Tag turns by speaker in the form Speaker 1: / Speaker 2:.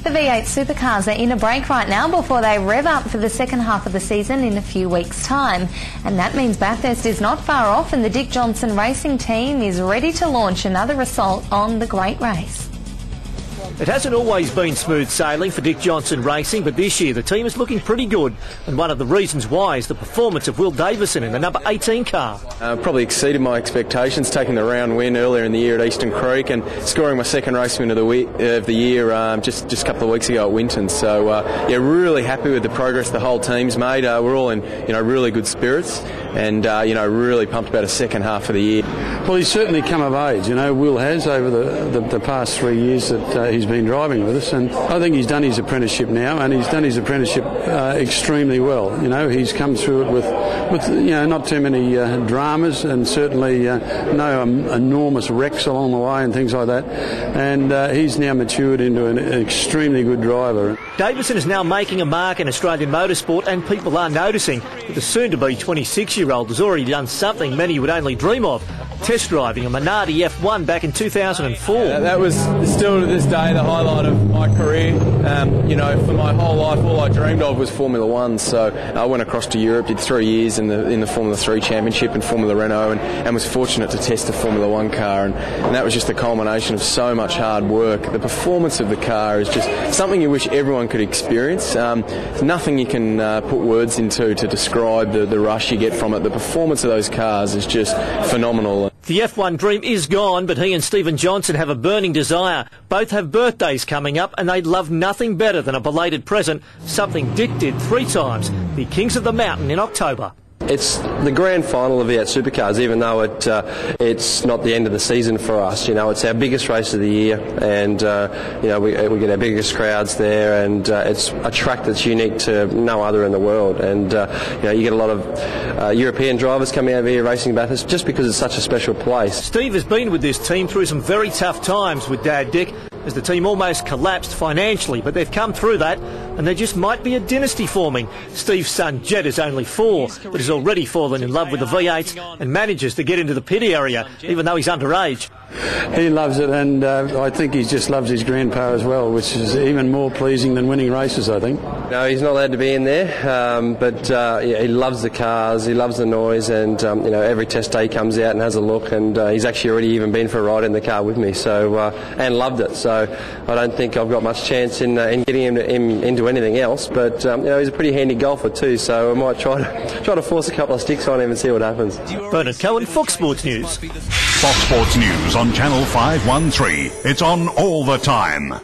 Speaker 1: The V8 supercars are in a break right now before they rev up for the second half of the season in a few weeks' time. And that means Bathurst is not far off and the Dick Johnson racing team is ready to launch another assault on the great race.
Speaker 2: It hasn't always been smooth sailing for Dick Johnson Racing, but this year the team is looking pretty good, and one of the reasons why is the performance of Will Davison in the number 18 car.
Speaker 3: Probably exceeded my expectations, taking the round win earlier in the year at Eastern Creek and scoring my second race win of the year just a couple of weeks ago at Winton. So yeah, really happy with the progress the whole team's made. We're all in really good spirits, and really pumped about a second half of the year.
Speaker 4: Well, he's certainly come of age. Will has over the past 3 years that he's been driving with us, and I think he's done his apprenticeship now, and he's done his apprenticeship extremely well. He's come through it with not too many dramas, and certainly no enormous wrecks along the way and things like that. And he's now matured into an extremely good driver.
Speaker 2: Davison is now making a mark in Australian motorsport, and people are noticing that the soon-to-be 26-year-old has already done something many would only dream of: test driving a Minardi F1 back in 2004.
Speaker 3: That was still to this day the highlight of my career. For my whole life, all I dreamed of was Formula One. So I went across to Europe, did 3 years in the Formula 3 Championship and Formula Renault, and was fortunate to test a Formula One car. And that was just a culmination of so much hard work. The performance of the car is just something you wish everyone could experience. There's nothing you can put words into to describe the rush you get from it. The performance of those cars is just phenomenal.
Speaker 2: The F1 dream is gone, but he and Stephen Johnson have a burning desire. Both have birthdays coming up, and they'd love nothing better than a belated present, something Dick did 3 times, the Kings of the Mountain in October.
Speaker 5: It's the grand final of V8 Supercars, even though it's not the end of the season for us. It's our biggest race of the year, and we get our biggest crowds there, and it's a track that's unique to no other in the world. And you get a lot of European drivers coming over here racing Bathurst just because it's such a special place. Steve
Speaker 2: has been with this team through some very tough times with Dad Dick, as the team almost collapsed financially, but they've come through that, and there just might be a dynasty forming. Steve's son Jed is only 4, but has already fallen in love with the V8 and manages to get into the pit area, even though he's underage.
Speaker 4: He loves it, and I think he just loves his grandpa as well, which is even more pleasing than winning races, I think.
Speaker 5: No, he's not allowed to be in there, but he loves the cars, he loves the noise, and every test day he comes out and has a look, and he's actually already even been for a ride in the car with me, and loved it. So I don't think I've got much chance in getting him into anything else, but he's a pretty handy golfer too, so I might try to force a couple of sticks on him and see what happens.
Speaker 2: Bernard Cohen, Fox Sports News.
Speaker 6: Fox Sports News on Channel 513. It's on all the time.